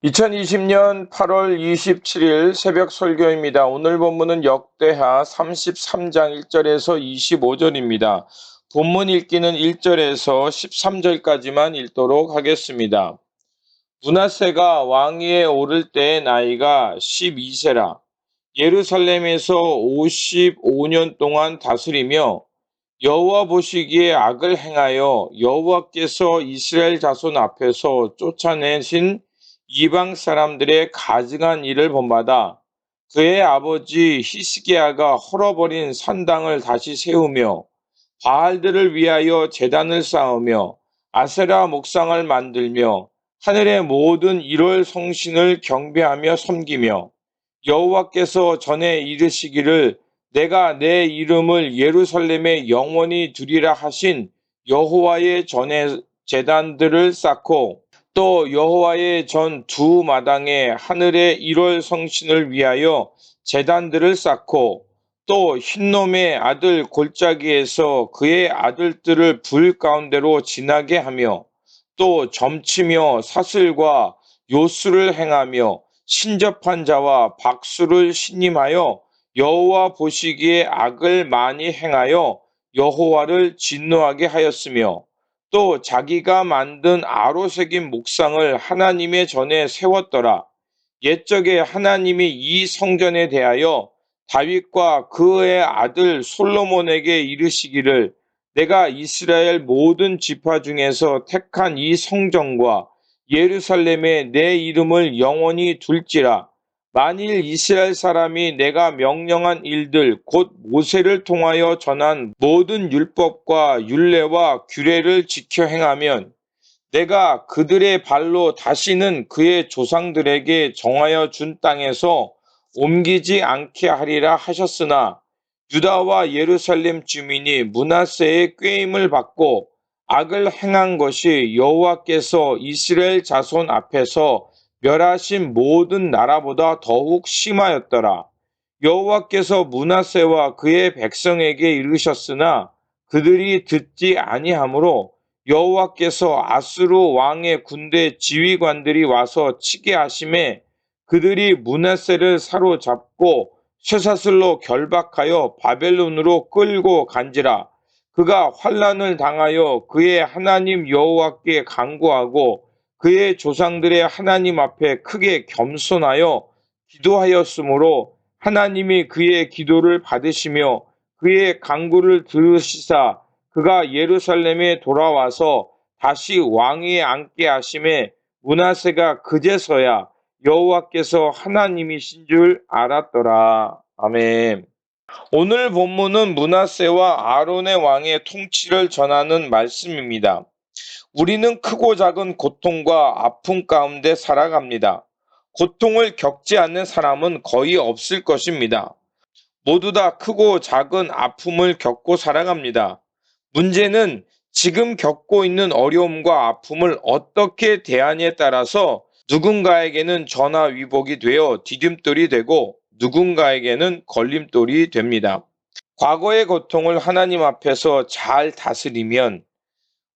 2020년 8월 27일 새벽 설교입니다. 오늘 본문은 역대하 33장 1절에서 25절입니다. 본문 읽기는 1절에서 13절까지만 읽도록 하겠습니다. 므낫세가 왕위에 오를 때의 나이가 12세라. 예루살렘에서 55년 동안 다스리며 여호와 보시기에 악을 행하여 여호와께서 이스라엘 자손 앞에서 쫓아내신 이방 사람들의 가증한 일을 본받아 그의 아버지 히스기야가 헐어버린 산당을 다시 세우며 바알들을 위하여 제단을 쌓으며 아세라 목상을 만들며 하늘의 모든 일월 성신을 경배하며 섬기며 여호와께서 전에 이르시기를 내가 내 이름을 예루살렘에 영원히 두리라 하신 여호와의 전에 제단들을 쌓고 또 여호와의 전 두 마당에 하늘의 일월 성신을 위하여 제단들을 쌓고 또 흰놈의 아들 골짜기에서 그의 아들들을 불 가운데로 지나게 하며 또 점치며 사슬과 요술을 행하며 신접한 자와 박수를 신임하여 여호와 보시기에 악을 많이 행하여 여호와를 진노하게 하였으며 또 자기가 만든 아로새긴 목상을 하나님의 전에 세웠더라. 옛적에 하나님이 이 성전에 대하여 다윗과 그의 아들 솔로몬에게 이르시기를 내가 이스라엘 모든 지파 중에서 택한 이 성전과 예루살렘에 내 이름을 영원히 둘지라. 만일 이스라엘 사람이 내가 명령한 일들 곧 모세를 통하여 전한 모든 율법과 율례와 규례를 지켜 행하면 내가 그들의 발로 다시는 그의 조상들에게 정하여 준 땅에서 옮기지 않게 하리라 하셨으나 유다와 예루살렘 주민이 므낫세의 꾀임을 받고 악을 행한 것이 여호와께서 이스라엘 자손 앞에서 멸하신 모든 나라보다 더욱 심하였더라. 여호와께서 므낫세와 그의 백성에게 이르셨으나 그들이 듣지 아니하므로 여호와께서 아수르 왕의 군대 지휘관들이 와서 치게 하심에 그들이 므낫세를 사로잡고 쇠사슬로 결박하여 바벨론으로 끌고 간지라. 그가 환난을 당하여 그의 하나님 여호와께 간구하고 그의 조상들의 하나님 앞에 크게 겸손하여 기도하였으므로 하나님이 그의 기도를 받으시며 그의 간구를 들으시사 그가 예루살렘에 돌아와서 다시 왕위에 앉게 하심에 므낫세가 그제서야 여호와께서 하나님이신 줄 알았더라. 아멘. 오늘 본문은 므낫세와 아론의 왕의 통치를 전하는 말씀입니다. 우리는 크고 작은 고통과 아픔 가운데 살아갑니다. 고통을 겪지 않는 사람은 거의 없을 것입니다. 모두 다 크고 작은 아픔을 겪고 살아갑니다. 문제는 지금 겪고 있는 어려움과 아픔을 어떻게 대하냐에 따라서 누군가에게는 전화위복이 되어 디딤돌이 되고 누군가에게는 걸림돌이 됩니다. 과거의 고통을 하나님 앞에서 잘 다스리면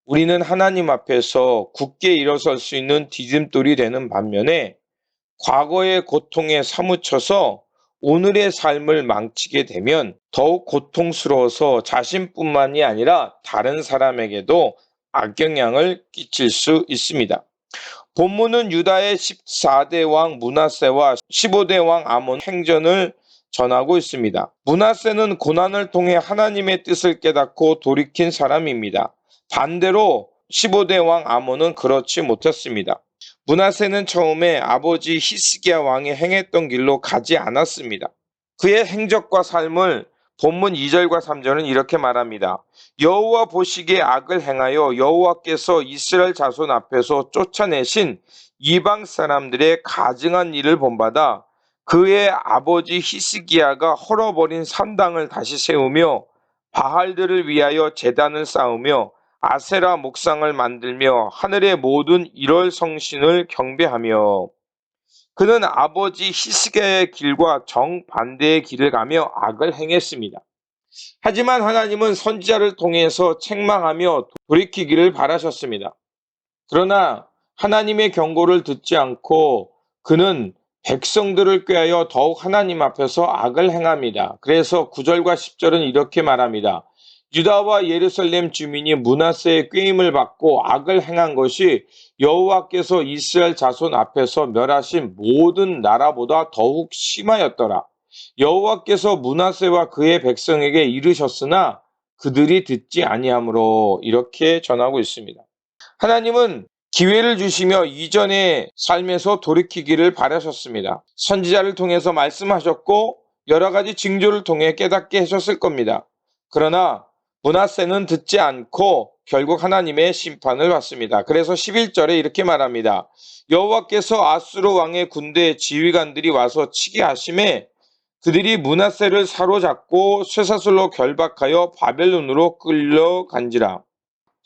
우리는 하나님 앞에서 굳게 일어설 수 있는 디딤돌이 되는 반면에 과거의 고통에 사무쳐서 오늘의 삶을 망치게 되면 더욱 고통스러워서 자신뿐만이 아니라 다른 사람에게도 악영향을 끼칠 수 있습니다. 본문은 유다의 14대 왕 므낫세와 15대 왕 아몬 행전을 전하고 있습니다. 므낫세는 고난을 통해 하나님의 뜻을 깨닫고 돌이킨 사람입니다. 반대로 15대 왕 아몬은 그렇지 못했습니다. 므낫세는 처음에 아버지 히스기야 왕이 행했던 길로 가지 않았습니다. 그의 행적과 삶을 본문 2절과 3절은 이렇게 말합니다. 여호와 보시기에 악을 행하여 여호와께서 이스라엘 자손 앞에서 쫓아내신 이방 사람들의 가증한 일을 본받아 그의 아버지 히스기야가 헐어버린 산당을 다시 세우며 바알들을 위하여 제단을 쌓으며 아세라 목상을 만들며 하늘의 모든 일월 성신을 경배하며 그는 아버지 히스기야의 길과 정반대의 길을 가며 악을 행했습니다. 하지만 하나님은 선지자를 통해서 책망하며 돌이키기를 바라셨습니다. 그러나 하나님의 경고를 듣지 않고 그는 백성들을 꾀하여 더욱 하나님 앞에서 악을 행합니다. 그래서 9절과 10절은 이렇게 말합니다. 유다와 예루살렘 주민이 므낫세의 꾀임을 받고 악을 행한 것이 여호와께서 이스라엘 자손 앞에서 멸하신 모든 나라보다 더욱 심하였더라. 여호와께서 므낫세와 그의 백성에게 이르셨으나 그들이 듣지 아니하므로, 이렇게 전하고 있습니다. 하나님은 기회를 주시며 이전의 삶에서 돌이키기를 바라셨습니다. 선지자를 통해서 말씀하셨고 여러 가지 징조를 통해 깨닫게 하셨을 겁니다. 그러나 므낫세는 듣지 않고 결국 하나님의 심판을 받습니다. 그래서 11절에 이렇게 말합니다. 여호와께서 아수르 왕의 군대 지휘관들이 와서 치게 하심에 그들이 므낫세를 사로잡고 쇠사슬로 결박하여 바벨론으로 끌려간지라.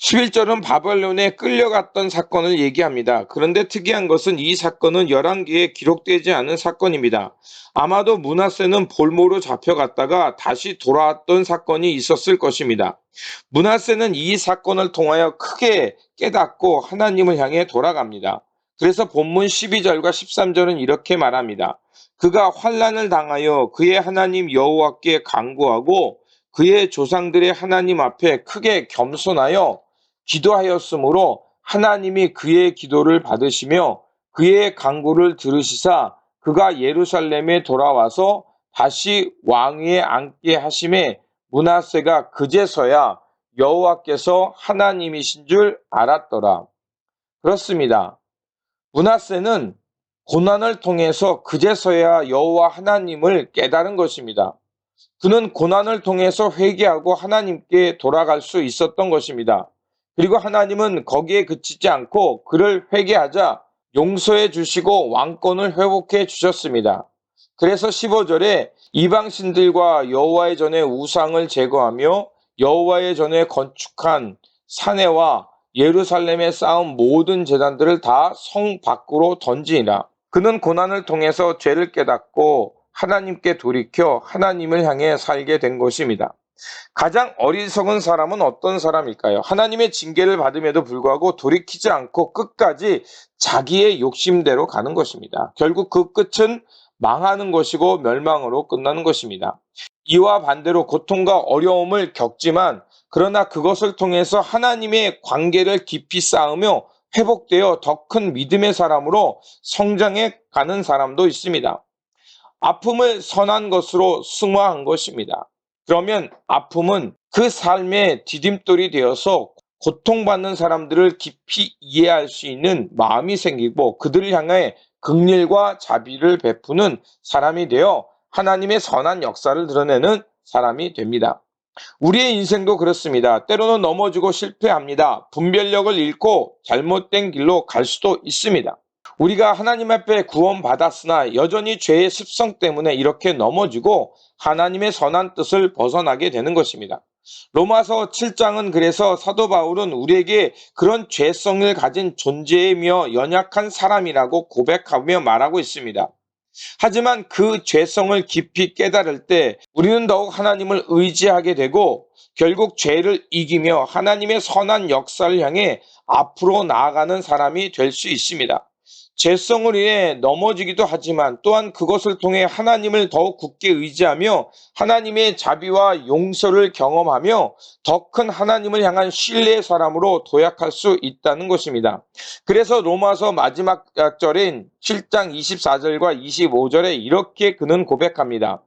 11절은 바벨론에 끌려갔던 사건을 얘기합니다. 그런데 특이한 것은 이 사건은 열왕기에 기록되지 않은 사건입니다. 아마도 므낫세는 볼모로 잡혀갔다가 다시 돌아왔던 사건이 있었을 것입니다. 므낫세는 이 사건을 통하여 크게 깨닫고 하나님을 향해 돌아갑니다. 그래서 본문 12절과 13절은 이렇게 말합니다. 그가 환난을 당하여 그의 하나님 여호와께 간구하고 그의 조상들의 하나님 앞에 크게 겸손하여 기도하였으므로 하나님이 그의 기도를 받으시며 그의 간구를 들으시사 그가 예루살렘에 돌아와서 다시 왕위에 앉게 하심에 므낫세가 그제서야 여호와께서 하나님이신 줄 알았더라. 그렇습니다. 므낫세는 고난을 통해서 그제서야 여호와 하나님을 깨달은 것입니다. 그는 고난을 통해서 회개하고 하나님께 돌아갈 수 있었던 것입니다. 그리고 하나님은 거기에 그치지 않고 그를 회개하자 용서해 주시고 왕권을 회복해 주셨습니다. 그래서 15절에 이방신들과 여호와의 전에 우상을 제거하며 여호와의 전에 건축한 사내와 예루살렘에 쌓은 모든 제단들을 다 성 밖으로 던지니라. 그는 고난을 통해서 죄를 깨닫고 하나님께 돌이켜 하나님을 향해 살게 된 것입니다. 가장 어리석은 사람은 어떤 사람일까요? 하나님의 징계를 받음에도 불구하고 돌이키지 않고 끝까지 자기의 욕심대로 가는 것입니다. 결국 그 끝은 망하는 것이고 멸망으로 끝나는 것입니다. 이와 반대로 고통과 어려움을 겪지만 그러나 그것을 통해서 하나님의 관계를 깊이 쌓으며 회복되어 더 큰 믿음의 사람으로 성장해 가는 사람도 있습니다. 아픔을 선한 것으로 승화한 것입니다. 그러면 아픔은 그 삶의 디딤돌이 되어서 고통받는 사람들을 깊이 이해할 수 있는 마음이 생기고 그들을 향해 긍휼과 자비를 베푸는 사람이 되어 하나님의 선한 역사를 드러내는 사람이 됩니다. 우리의 인생도 그렇습니다. 때로는 넘어지고 실패합니다. 분별력을 잃고 잘못된 길로 갈 수도 있습니다. 우리가 하나님 앞에 구원받았으나 여전히 죄의 습성 때문에 이렇게 넘어지고 하나님의 선한 뜻을 벗어나게 되는 것입니다. 로마서 7장은 그래서 사도 바울은 우리에게 그런 죄성을 가진 존재이며 연약한 사람이라고 고백하며 말하고 있습니다. 하지만 그 죄성을 깊이 깨달을 때 우리는 더욱 하나님을 의지하게 되고 결국 죄를 이기며 하나님의 선한 역사를 향해 앞으로 나아가는 사람이 될 수 있습니다. 죄성을 인해 넘어지기도 하지만 또한 그것을 통해 하나님을 더욱 굳게 의지하며 하나님의 자비와 용서를 경험하며 더 큰 하나님을 향한 신뢰의 사람으로 도약할 수 있다는 것입니다. 그래서 로마서 마지막 절인 7장 24절과 25절에 이렇게 그는 고백합니다.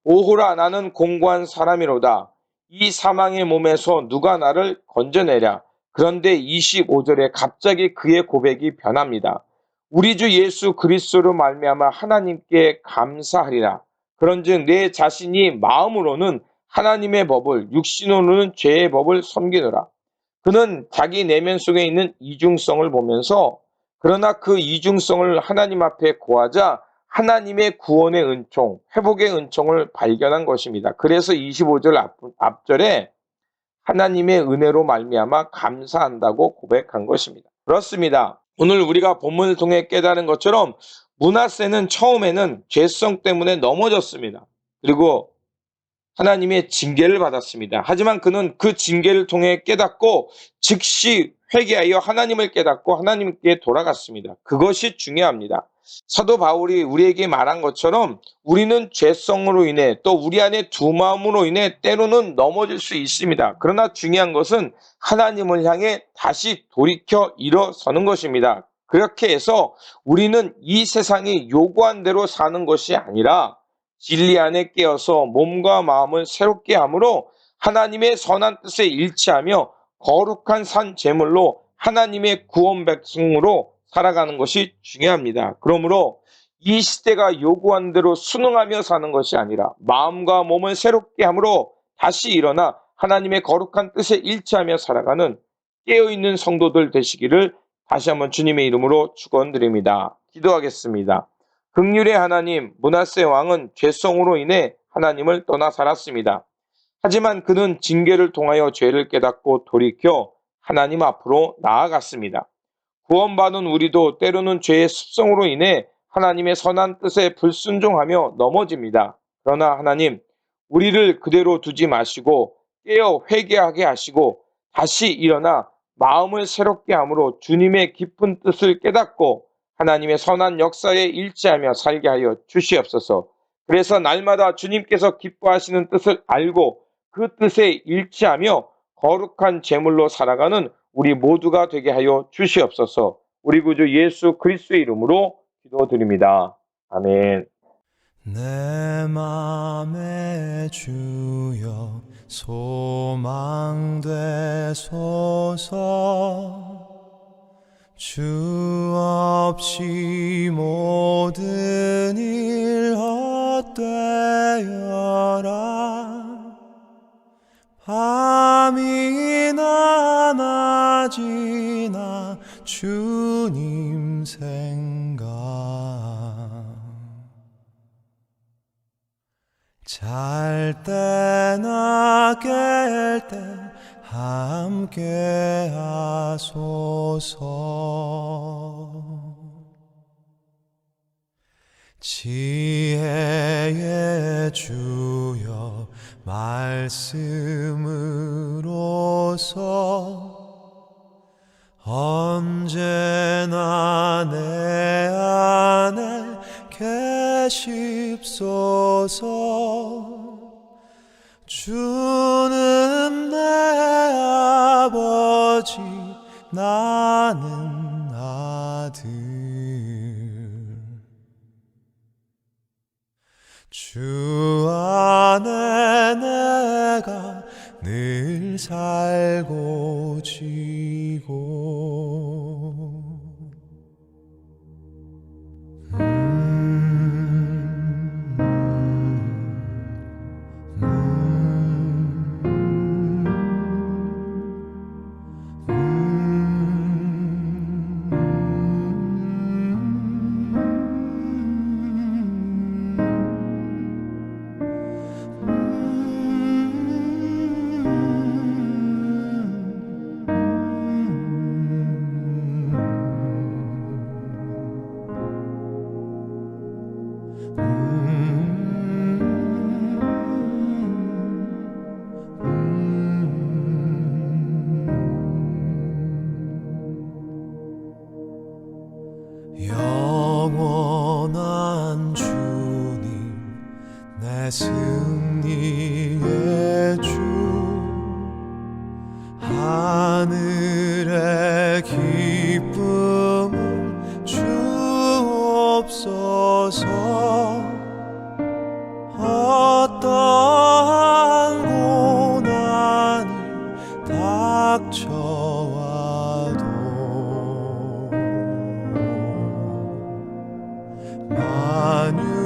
오호라 나는 공고한 사람이로다. 이 사망의 몸에서 누가 나를 건져내랴. 그런데 25절에 갑자기 그의 고백이 변합니다. 우리 주 예수 그리스도로 말미암아 하나님께 감사하리라. 그런즉 내 자신이 마음으로는 하나님의 법을 육신으로는 죄의 법을 섬기노라. 그는 자기 내면 속에 있는 이중성을 보면서 그러나 그 이중성을 하나님 앞에 고하자 하나님의 구원의 은총, 회복의 은총을 발견한 것입니다. 그래서 25절 앞절에 하나님의 은혜로 말미암아 감사한다고 고백한 것입니다. 그렇습니다. 오늘 우리가 본문을 통해 깨달은 것처럼 므낫세는 처음에는 죄성 때문에 넘어졌습니다. 그리고 하나님의 징계를 받았습니다. 하지만 그는 그 징계를 통해 깨닫고 즉시 회개하여 하나님을 깨닫고 하나님께 돌아갔습니다. 그것이 중요합니다. 사도 바울이 우리에게 말한 것처럼 우리는 죄성으로 인해 또 우리 안에 두 마음으로 인해 때로는 넘어질 수 있습니다. 그러나 중요한 것은 하나님을 향해 다시 돌이켜 일어서는 것입니다. 그렇게 해서 우리는 이 세상이 요구한 대로 사는 것이 아니라 진리 안에 깨어서 몸과 마음을 새롭게 함으로 하나님의 선한 뜻에 일치하며 거룩한 산 제물로 하나님의 구원 백성으로 살아가는 것이 중요합니다. 그러므로 이 시대가 요구한 대로 순응하며 사는 것이 아니라 마음과 몸을 새롭게 함으로 다시 일어나 하나님의 거룩한 뜻에 일치하며 살아가는 깨어있는 성도들 되시기를 다시 한번 주님의 이름으로 축원드립니다. 기도하겠습니다. 긍휼의 하나님, 므낫세 왕은 죄성으로 인해 하나님을 떠나 살았습니다. 하지만 그는 징계를 통하여 죄를 깨닫고 돌이켜 하나님 앞으로 나아갔습니다. 구원받은 우리도 때로는 죄의 습성으로 인해 하나님의 선한 뜻에 불순종하며 넘어집니다. 그러나 하나님, 우리를 그대로 두지 마시고 깨어 회개하게 하시고 다시 일어나 마음을 새롭게 함으로 주님의 깊은 뜻을 깨닫고 하나님의 선한 역사에 일치하며 살게 하여 주시옵소서. 그래서 날마다 주님께서 기뻐하시는 뜻을 알고 그 뜻에 일치하며 거룩한 제물로 살아가는 우리 모두가 되게 하여 주시옵소서. 우리 구주 예수 그리스도의 이름으로 기도드립니다. 아멘. 내 맘에 주여 소망 되소서. 주 없이 모든 일 헛되어라. 밤이나 낮이나 주님 생각. 잘 때나 깰 때 함께 하소서. 지혜의 주여 말씀으로서 언제나 내 안에 계십소서. 주는 내 아버지 나는 아들. 주 안에 내가 늘 살고 지고. 영원한 주님 내 승리의 주. 하늘의 기쁨을 주옵소서. 어떠한 고난이 닥쳐와도 만유